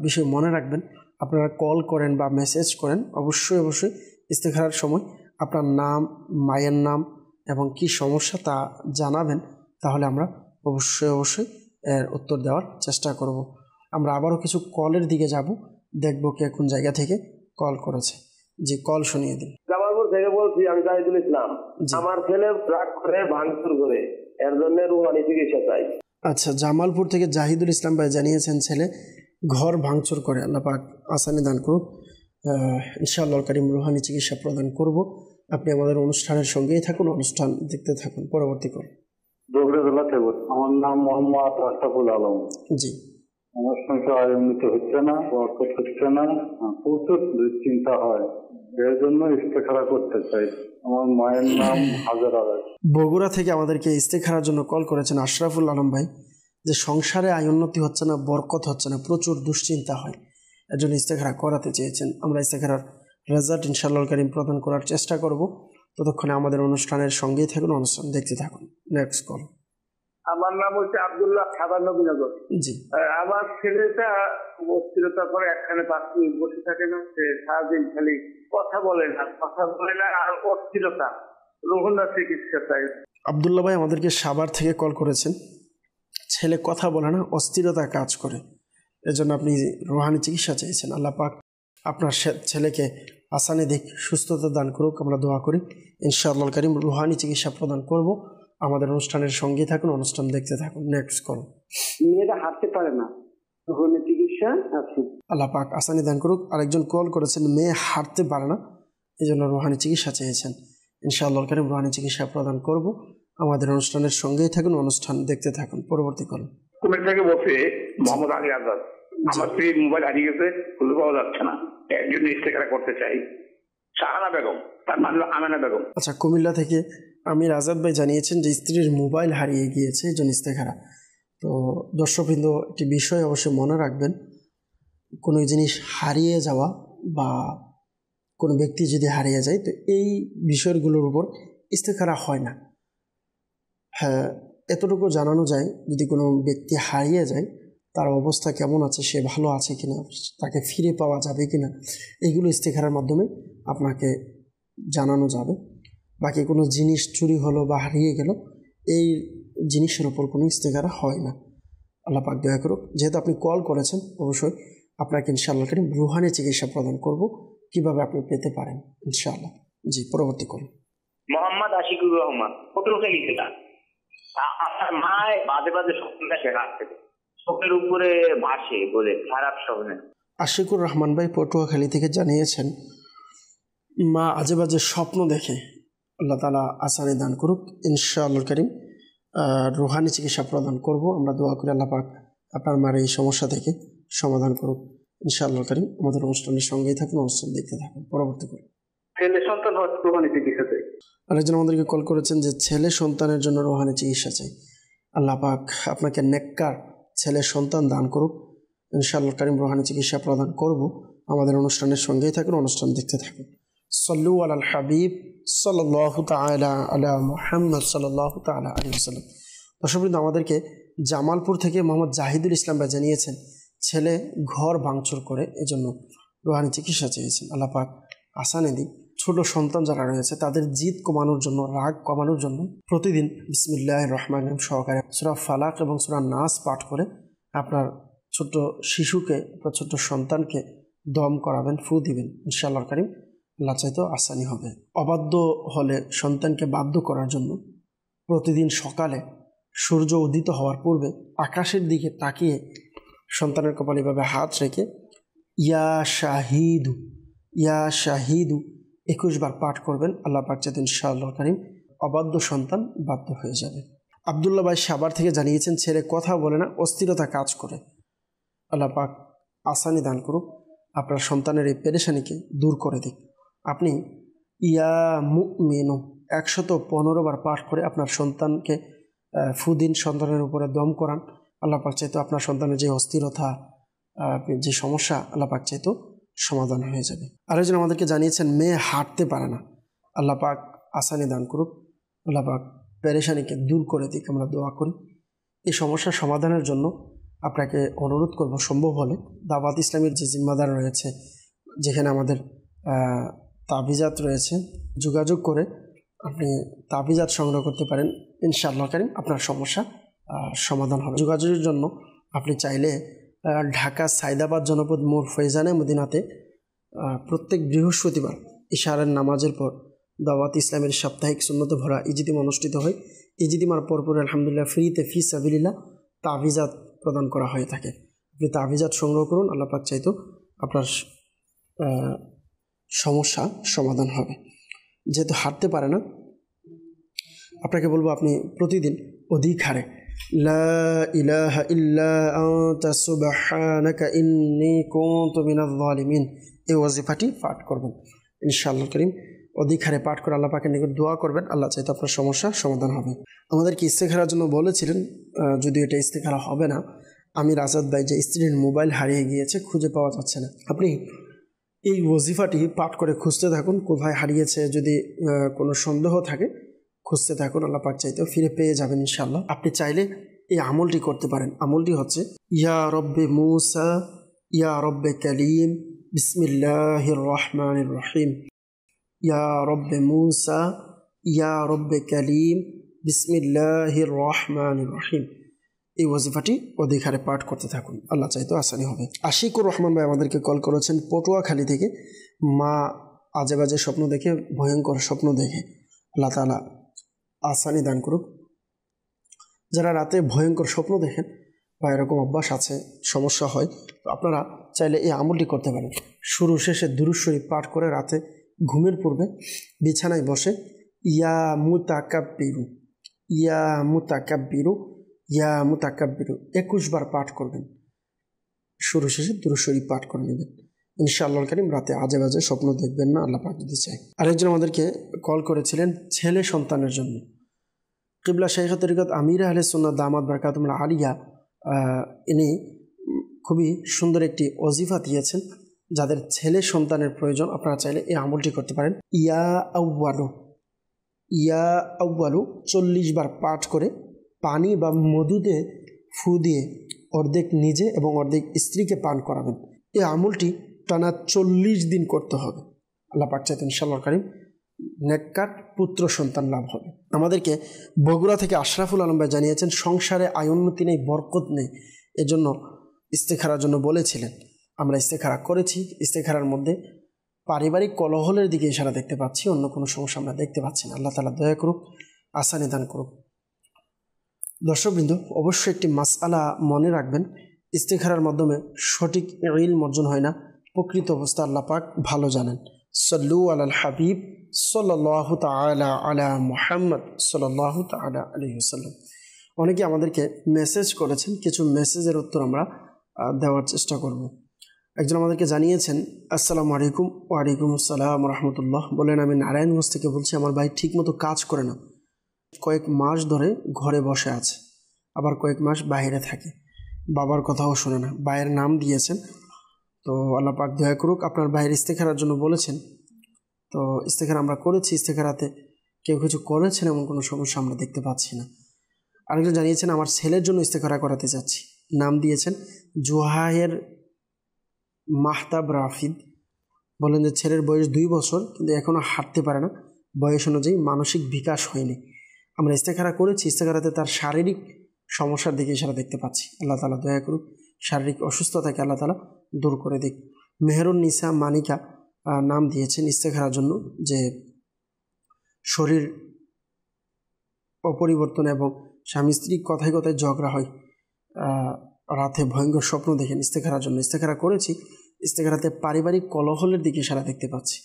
বিষয় মনে রাখবেন, আপনারা কল করেন বা মেসেজ করেন, অবশ্যই ইস্তেখারার সময় আপনার নাম, মায়ের নাম এবং কি সমস্যা তা জানাবেন, তাহলে আমরা অবশ্যই এর উত্তর দেওয়ার চেষ্টা করব। আমরা আবারও কিছু কলের দিকে যাব, দেখব কে কোন জায়গা থেকে কল করেছে। জি, কল শুনিয়ে দিন। জামালপুর থেকে বলছি, আমি জাহিদুল ইসলাম। আমার ছেলে রাগ করে ভাঙচুর করে, এর জন্য রুহানি চিকিৎসা চাই। আচ্ছা, জামালপুর থেকে জাহিদুল ইসলাম ভাই জানিয়েছেন ছেলে ঘর ভাঙচুর করে, আল্লাহ পাক আসানি দান করুক। ইনশাআল্লাহ কারীম রুহানি চিকিৎসা প্রদান করব। আপনি আমাদের অনুষ্ঠানের সঙ্গেই থাকুন, অনুষ্ঠান দেখতে থাকুন। পরবর্তী কল। আমার নাম মোহাম্মদ আশরাফুল আলম। জি, আমার সংসার আয়নিত হচ্ছে না, বরকত হচ্ছে না, প্রচুর দুশ্চিন্তা হয়, এর জন্য ইস্তেখারা করতে চাই। আমার মায়ের নাম হাজারা। বগুড়া থেকে আমাদেরকে ইস্তেখারার জন্য কল করেছেন আশরাফুল আলম ভাই, যে সংসারে আয় উন্নতি হচ্ছে না, বরকত হচ্ছে না, প্রচুর দুশ্চিন্তা হয়, এর জন্য ইস্তেখারা করাতে চেয়েছেন। আমরা ইস্তেখারার রেজাল্ট ইনশাআল্লাহ কারীম প্রদান করার চেষ্টা করব। ততক্ষণে আমাদের অনুষ্ঠানের সঙ্গেই থাকুন, অনুষ্ঠান দেখতে থাকুন। Next call. আমার নাম হচ্ছে আব্দুল্লাহ, খাবার নবীনগর। জি, আমার ছেলেটা অস্থিরতার পরে একখানে 5 মিনিট বসে থাকে না, সে সারাদিন খালি কথা বলে না আর অস্থিরতা, রোহনা চিকিৎসা চাই। আব্দুল্লাহ ভাই আমাদেরকে সাভার থেকে কল করেছেন, ছেলে কথা বলে না, অস্থিরতা কাজ করে, এজন্য আপনি রুহানি চিকিৎসা চেয়েছেন। আল্লাহ পাক আপনার ছেলেকে আসানি দিক, সুস্থতা দান করুক, আমরা দোয়া করি। ইনশাআল্লাহ কারীম রুহানি চিকিৎসা প্রদান করব। আমাদের অনুষ্ঠানের সঙ্গে থাকুন, অনুষ্ঠান দেখতে থাকুন। Next call. মেয়েরা হাঁটতে পারে না, রুহানি চিকিৎসা আছে। আল্লাহ পাক আসানি দান করুক। আরেকজন কল করেছেন, মেয়ে হাঁটতে পারে না, এই জন্য রুহানি চিকিৎসা চেয়েছেন। ইনশাআল্লাহ কারীম রুহানি চিকিৎসা প্রদান করব। আমাদের অনুষ্ঠানের সঙ্গেই থাকুন, অনুষ্ঠান দেখতে থাকুন। পরবর্তী কল। কুমির থেকে বসে মোহাম্মদ আলী আজাদ। আমার স্ত্রীর মোবাইল হারিয়ে গেছে, খুঁজে পাওয়া যাচ্ছে না, এর জন্য ইস্তেখারা করতে চাই। শাহানা বেগম, তার নাম হলো আমেনা বেগম। আচ্ছা, কুমিল্লা থেকে আমির আজাদ ভাই জানিয়েছেন যে স্ত্রীর মোবাইল হারিয়ে গিয়েছে, এই জন্য ইস্তেখারা। তো দর্শকবৃন্দ, একটি বিষয় অবশ্যই মনে রাখবেন, কোনো জিনিস হারিয়ে যাওয়া বা কোনো ব্যক্তি যদি হারিয়ে যায়, তো এই বিষয়গুলোর উপর ইস্তেখারা হয় না। হ্যাঁ, এতটুকু জানানো যায়, যদি কোনো ব্যক্তি হারিয়ে যায়, তার অবস্থা কেমন আছে, সে ভালো আছে কিনা, তাকে ফিরে পাওয়া যাবে কিনা, এইগুলো ইস্তেখারার মাধ্যমে আপনাকে জানানো যাবে। বাকি কোনো জিনিস চুরি হলো বা হারিয়ে গেল, এই জিনিসের ওপর কোনো ইস্তেখারা হয় না। আল্লাহ পাক দয়া করুক। যেহেতু আপনি কল করেছেন, অবশ্যই আপনাকে ইনশাআল্লাহ কারীম রুহানি চিকিৎসা প্রদান করব, কিভাবে আপনি পেতে পারেন ইনশাআল্লাহ। জি, পরবর্তী কল। মোহাম্মদ আশিকুর রহমান, পটুয়াখালী জেলা। আমার মায় বাজে বাজে স্বপ্ন দেখে, রাত থেকে চোখের উপরে ভাসে বলে খারাপ স্বপ্নে। আশিকুর রহমান ভাই পটুয়াখালী থেকে জানিয়েছেন, মা আজে বাজে স্বপ্ন দেখে, আল্লাহ তাআলা আসানি দান করুক। ইনশাআল্লাহ কারীম রুহানি চিকিৎসা প্রদান করব। আমরা দোয়া করি আল্লাহ পাক আপনার মার এই সমস্যা থেকে সমাধান করুক ইনশাআল্লাহ কারীম। আমাদের অনুষ্ঠানের সঙ্গেই থাকুন, অনুষ্ঠান দেখতে থাকুন। পরবর্তী কল। ছেলে সন্তান হচ্ছে রুহানি চিকিৎসা চাই। আরেকজন আমাদেরকে কল করেছেন যে ছেলে সন্তানের জন্য রুহানি চিকিৎসা চাই। আল্লাহ পাক আপনাকে নেককার ছেলে সন্তান দান করুক ইনশাআল্লাহ কারীম। রুহানি চিকিৎসা প্রদান করব। আমাদের অনুষ্ঠানের সঙ্গেই থাকুন, অনুষ্ঠান দেখতে থাকুন। সল্লু আলাল হাবিব সাল্লাল্লাহু তাআলা আলা মুহাম্মদ সাল্লাল্লাহু তাআলা আলাইহি ওয়াসাল্লাম। দর্শকবৃন্দ, আমাদেরকে জামালপুর থেকে মোহাম্মদ জাহিদুল ইসলাম ভাই জানিয়েছেন, ছেলে ঘর ভাঙচুর করে, এজন্য রুহানি চিকিৎসা চেয়েছেন। আল্লাহ পাক আসানি দিক। ছোট সন্তান যারা রয়েছে, তাদের জিদ কমানোর জন্য, রাগ কমানোর জন্য প্রতিদিন বিসমিল্লাহির রহমানির রহিম সহকারে সূরা ফালাক এবং সূরা নাস পাঠ করে আপনার ছোট্ট শিশুকে, আপনার ছোট্ট সন্তানকে দম করাবেন, ফু দিবেন ইনশাআল্লাহ কারীম। আল্লাহ চাইতো আসানি হবে। অবাধ্য হলে সন্তানকে বাধ্য করার জন্য প্রতিদিন সকালে সূর্য উদিত হওয়ার পূর্বে আকাশের দিকে তাকিয়ে সন্তানের কপালে এভাবে হাত রেখে ইয়া শাহিদু, ইয়া শাহিদু 21 বার পাঠ করবেন। আল্লাহ পাক চাইতেন ইনশাআল্লাহ কারীম অবাধ্য সন্তান বাধ্য হয়ে যাবে। আব্দুল্লাহ ভাই সাভার থেকে জানিয়েছেন, ছেলে কথা বলে না, অস্থিরতা কাজ করে। আল্লাহ পাক আসানি দান করুক, আপনার সন্তানের এই পেরেশানিকে দূর করে দিক। আপনি ইয়া মুমিনু 115 বার পাঠ করে আপনার সন্তানকে ফুদিন, সন্তানের উপরে দম করান। আল্লাহ পাক চাইতো আপনার সন্তানের যে অস্থিরতা, যে সমস্যা, আল্লাহ পাক চাইতো সমাধান হয়ে যাবে। আরেকজন আমাদেরকে জানিয়েছেন, মেয়ে হাঁটতে পারে না, আল্লাহ পাক আসানি দান করুক, আল্লাহ পাক পেরেশানিকে দূর করে দিক, আমরা দোয়া করি। এই সমস্যার সমাধানের জন্য আপনাকে অনুরোধ করব, সম্ভব হলে দাওয়াত ইসলামের যে জিম্মাদার রয়েছে, যেখানে আমাদের তাবিজাত রয়েছে, যোগাযোগ করে আপনি তাবিজাত সংগ্রহ করতে পারেন ইনশাআল্লাহ কারীম। আপনার সমস্যা সমাধান হবে। যোগাযোগের জন্য আপনি চাইলে ঢাকা সাইদাবাদ জনপদ মোড় ফৈজানে মদিনাতে প্রত্যেক বৃহস্পতিবার ইশারের নামাজের পর দাওয়াত ইসলামের সাপ্তাহিক সুন্নতে ভরা ইজতিমা অনুষ্ঠিত হয়। ইজতিমার পরপর আলহামদুলিল্লাহ ফ্রিতে ফি সাবিলিল্লাহ তাবিজাত প্রদান করা হয়ে থাকে। আপনি তাবিজাত সংগ্রহ করুন, আল্লাহ পাক চাইতো আপনার সমস্যা সমাধান হবে। যেহেতু হাঁটতে পারে না, আপনাকে বলবো আপনি প্রতিদিন অধিক হারে লা ইলাহা ইল্লা আনতা সুবহানাকা ইন্নী কুনতু মিনাজ জালিমিন এই ওয়াজিফাটি পাঠ করবেন ইনশাআল্লাহ করিম। অধিক হারে পাঠ করে আল্লাহ পাকের নিকট দোয়া করবেন, আল্লাহ চাইতে আপনার সমস্যা সমাধান হবে। আমাদেরকে ইস্তেখারার জন্য বলেছিলেন, যদিও এটা ইস্তেখারা হবে না, আমির আজাদ ভাই, যে স্ত্রীর মোবাইল হারিয়ে গিয়েছে, খুঁজে পাওয়া যাচ্ছে না। আপনি এই ওয়াজিফাটি পাঠ করে খুঁজতে থাকুন, কোথায় হারিয়েছে। যদি কোনো সন্দেহ থাকে খুঁজতে থাকুন, আল্লাহ পাক চাইতেও ফিরে পেয়ে যাবেন ইনশাআল্লাহ। আপনি চাইলে এই আমলটি করতে পারেন। আমলটি হচ্ছে ইয়া রব্বে মুসা ইয়া রব্বে কালিম বিসমিল্লাহির রহমানির রহিম। ইয়া রব্বে মুসা ইয়া রব্বে কালিম বিসমিল্লাহির রহমানির রহিম। এই ওয়াজিফাটি অধিক হারে পাঠ করতে থাকুন, আল্লাহ চাইতো আসানি হবে। আশিকুর রহমান ভাই আমাদেরকে কল করেছেন পটুয়াখালী থেকে। মা আজে বাজে স্বপ্ন দেখে, ভয়ঙ্কর স্বপ্ন দেখে, আল্লাহ তাআলা আসানি দান করুক। যারা রাতে ভয়ঙ্কর স্বপ্ন দেখেন বা এরকম অভ্যাস আছে, সমস্যা হয়, তো আপনারা চাইলে এই আমলটি করতে পারেন। শুরু শেষে দুরূদ শরীফ পাঠ করে রাতে ঘুমের পূর্বে বিছানায় বসে ইয়া মুতাকাব্বিরু ইয়া মুতাকাব্বিরু ইয়া মুতাকাব্বিরু 21 বার পাঠ করবেন। শুরু শেষে দুরূদ শরীফ পাঠ করে নেবেন ইনশাআল্লাহ কারীম। রাতে আজে বাজে স্বপ্ন দেখবেন না, আল্লাহ পাক যদি চায়। আরেকজন আমাদেরকে কল করেছিলেন ছেলে সন্তানের জন্য। কিবলা শাইখা তরিকত আমির আহলে সুন্নাত দামাত বারাকাতুহুল আলিয়া ইনি খুবই সুন্দর একটি ওয়াজিফা দিয়েছেন। যাদের ছেলে সন্তানের প্রয়োজন, আপনারা চাইলে এই আমলটি করতে পারেন। ইয়া আউয়ালু 40 বার পাঠ করে পানি বা মধুতে ফু দিয়ে অর্ধেক নিজে এবং অর্ধেক স্ত্রীকে পান করাবেন। এই আমলটি টানা 40 দিন করতে হবে। আল্লাহ পাক চাইতেন ইনশাআল্লাহ কারীম নেককার পুত্র সন্তান লাভ হবে। আমাদেরকে বগুড়া থেকে আশরাফুল আলম ভাই জানিয়েছেন সংসারে আয় উন্নতি নেই, বরকত নেই, এজন্য ইস্তেখারার জন্য বলেছিলেন। আমরা ইস্তেখারা করেছি। ইস্তেখারার মধ্যে পারিবারিক কলহলের দিকে ইশারা দেখতে পাচ্ছি, অন্য কোনো সমস্যা আমরা দেখতে পাচ্ছি না। আল্লাহ তাআলা দয়া করুক, আসানি দান করুক। দর্শকবৃন্দ, অবশ্যই একটি মাসআলা মনে রাখবেন, ইস্তেখারার মাধ্যমে সঠিক ইলম অর্জন হয় না। প্রকৃত অবস্থা আল্লাহ পাক ভালো জানেন। সাল্লু আলাল হাবিব সাল্লাল্লাহু তাআলা আলা মুহাম্মদ সাল্লাল্লাহু তাআলা আলাইহি ওয়াসাল্লাম। অনেকে আমাদেরকে মেসেজ করেছেন, কিছু মেসেজের উত্তর আমরা দেওয়ার চেষ্টা করব। একজন আমাদেরকে জানিয়েছেন, আসসালামু আলাইকুম। ওয়ালাইকুম আসসালাম রাহমাতুল্লাহ। বলেন, আমি নারায়ণগঞ্জ থেকে বলছি। আমার ভাই ঠিকমতো কাজ করে না, কয়েক মাস ধরে ঘরে বসে আছে, আবার কয়েক মাস বাইরে থাকে, বাবার কথাও শোনে না। ভাইয়ের নাম দিয়েছেন, তো আল্লাহ পাক দয়া করুক। আপনার ভাইয়ের ইস্তেখারার জন্য বলেছেন, তো ইস্তেখারা আমরা করেছি। ইস্তেখারাতে কেউ কিছু করেছেন এমন কোনো সমস্যা আমরা দেখতে পাচ্ছি না। আরেকজন জানিয়েছেন, আমার ছেলের জন্য ইস্তেখারা করাতে যাচ্ছি। নাম দিয়েছেন জুহায়ের মাহতাব রাফিদ। বলেন যে ছেলের বয়স 2 বছর, কিন্তু এখনও হাঁটতে পারে না, বয়স অনুযায়ী মানসিক বিকাশ হয়নি। আমরা ইস্তেখারা করেছি। ইস্তেখারাতে তার শারীরিক সমস্যার দিকে ইশারা দেখতে পাচ্ছি। আল্লাহ তাআলা দয়া করুক, শারীরিক অসুস্থতাকে আল্লাহ তাআলা দূর করে দিক। মেহরুন নিসা মানিকা নাম দিয়েছেন ইস্তেখারার জন্য, যে শরীর অপরিবর্তন এবং স্বামী স্ত্রী কথায় কথায় ঝগড়া হয়, রাতে ভয়ঙ্কর স্বপ্ন দেখেন। ইস্তেখারার জন্য ইস্তেখারা করেছি। ইস্তেখারাতে পারিবারিক কলহলের দিকে ইশারা দেখতে পাচ্ছি।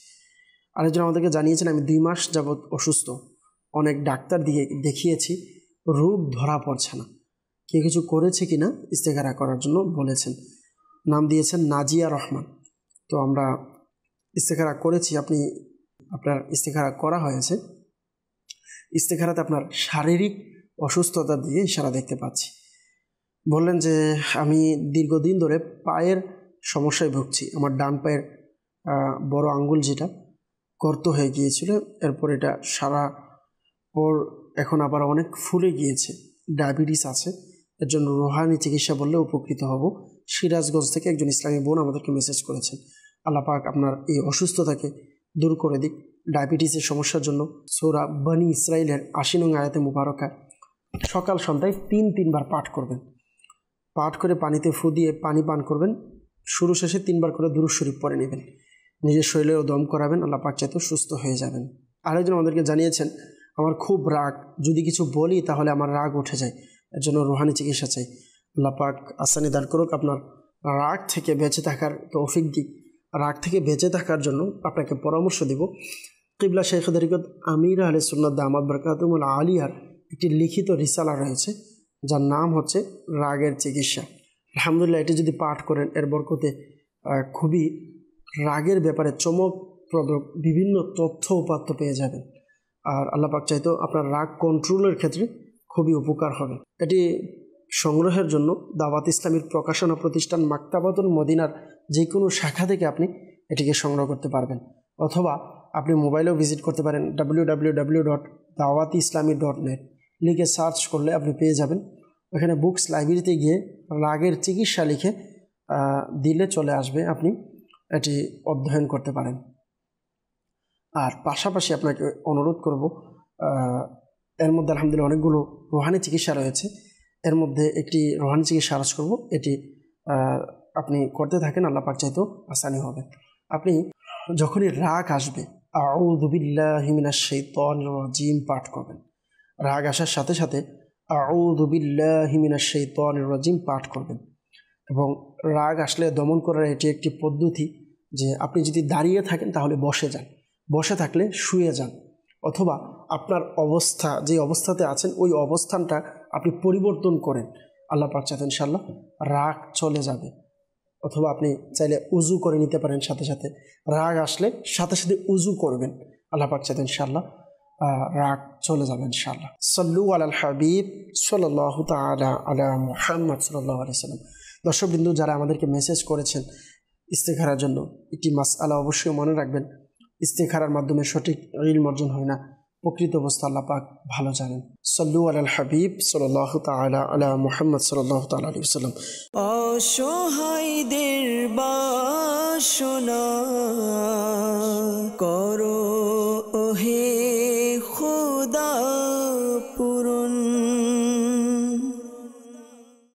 আরেকজন আমাদেরকে জানিয়েছেন, আমি 2 মাস যাবৎ অসুস্থ, অনেক ডাক্তার দেখিয়েছি, রোগ ধরা পড়ছে না, কে কিছু করেছে কিনা ইস্তেখারা করার জন্য বলেছেন। নাম দিয়েছেন নাজিয়া রহমান। তো আমরা ইস্তেখারা করেছি, আপনার ইস্তেখারা করা হয়েছে। ইস্তেখারাতে আপনার শারীরিক অসুস্থতার দিকে ইশারা দেখতে পাচ্ছি। বললেন যে আমি দীর্ঘদিন ধরে পায়ের সমস্যায় ভুগছি। আমার ডান পায়ের বড় আঙ্গুল যেটা গর্ত হয়ে গিয়েছিল, এরপর এটা সারা পর এখন আবার অনেক ফুলে গিয়েছে। ডায়াবেটিস আছে, এর জন্য রুহানি চিকিৎসা বললে উপকৃত হব। সিরাজগঞ্জ থেকে একজন ইসলামী বোন আমাদেরকে মেসেজ করেছেন। আল্লাহ পাক আপনার এই অসুস্থতাকে দূর করে দিক। ডায়াবেটিসের সমস্যার জন্য সূরা বনী ইসরাইলের 80 নং আয়াতে মুবারকা সকাল সন্ধ্যায় 3 বার পাঠ করবেন। পাঠ করে পানিতে ফু দিয়ে পানি পান করবেন। শুরু শেষে 3 বার করে দুরূদ শরীফ পড়ে নেবেন। নিজের শরীরেও দম করাবেন, আল্লাহ পাক চাইতো সুস্থ হয়ে যাবেন। আরেকজন আমাদেরকে জানিয়েছেন, আমার খুব রাগ, যদি কিছু বলি তাহলে আমার রাগ উঠে যায়, এর জন্য রুহানি চিকিৎসা চাই। আল্লাহ পাক আসানি দান করুক, আপনার রাগ থেকে বেঁচে থাকার তৌফিক দিক। রাগ থেকে বেঁচে থাকার জন্য আপনাকে পরামর্শ দিব, কিবলা শেখ তরিকত আমির আহলে সুন্নাত দামাত বরকাতুহুল আলিয়ার একটি লিখিত রিসালা রয়েছে, যার নাম হচ্ছে রাগের চিকিৎসা। আলহামদুলিল্লাহ, এটি যদি পাঠ করেন এর বরকতে খুবই রাগের ব্যাপারে চমকপ্রদ বিভিন্ন তথ্য উপাত্ত পেয়ে যাবেন। আর আল্লাহ পাক চাইতো আপনার রাগ কন্ট্রোলের ক্ষেত্রে খুবই উপকার হবে। এটি সংগ্রহের জন্য দাওয়াত ইসলামীর প্রকাশনা প্রতিষ্ঠান মাকতাবাতুল মদিনার যে কোনো শাখা থেকে আপনি এটিকে সংগ্রহ করতে পারবেন, অথবা আপনি মোবাইলেও ভিজিট করতে পারেন www.dawatislami.net লিখে সার্চ করলে আপনি পেয়ে যাবেন। ওখানে বুকস লাইব্রেরিতে গিয়ে রাগের চিকিৎসা লিখে দিলে চলে আসবে, আপনি এটি অধ্যয়ন করতে পারেন। আর পাশাপাশি আপনাকে অনুরোধ করব, এর মধ্যে আলহামদুলিল্লাহ অনেকগুলো রুহানি চিকিৎসা রয়েছে, এর মধ্যে একটি রুহানি চিকিৎসা আরজ করব, এটি আপনি করতে থাকেন, আল্লাহ পাক চাইতো আসানি হবে। আপনি যখনই রাগ আসবে আউযু বিল্লাহি মিনাশ শাইতানির রাজিম পাঠ করবেন। রাগ আসার সাথে সাথে আউযু বিল্লাহি মিনাশ শাইতানির রাজিম পাঠ করবেন। এবং রাগ আসলে দমন করার এটি একটি পদ্ধতি যে আপনি যদি দাঁড়িয়ে থাকেন তাহলে বসে যান, বসে থাকলে শুয়ে যান, অথবা আপনার অবস্থা যে অবস্থাতে আছেন ওই অবস্থানটা আপনি পরিবর্তন করেন, আল্লাহ পাক চাইতেন ইনশাআল্লাহ রাগ চলে যাবে। অথবা আপনি চাইলে উজু করে নিতে পারেন, সাথে সাথে রাগ আসলে সাথে সাথে উজু করবেন, আল্লাহ পাক চাইতেন ইনশাআল্লাহ রাগ চলে যাবে ইনশাআল্লাহ। সাল্লু আলাল হাবিব সাল্লাল্লাহু তাআলা আলা মুহাম্মদ সাল্লাল্লাহু আলাইহি ওয়াসাল্লাম। দর্শকবৃন্দু, যারা আমাদেরকে মেসেজ করেছেন ইস্তেখারার জন্য, একটি মাসআলা অবশ্যই মনে রাখবেন, ইস্তেখারার মাধ্যমে সঠিক ইলম অর্জন হয় না, প্রকৃত অবস্থা আল্লাহ পাক ভালো জানেন। সাল্লু আলাল হাবিব সাল্লাল্লাহু তাআলা আলা মুহাম্মদ সাল্লাল্লাহু তাআলা আলাইহি ওয়াসাল্লাম। অসহায়দের বাসনা করো ওহে খোদা পূরণ।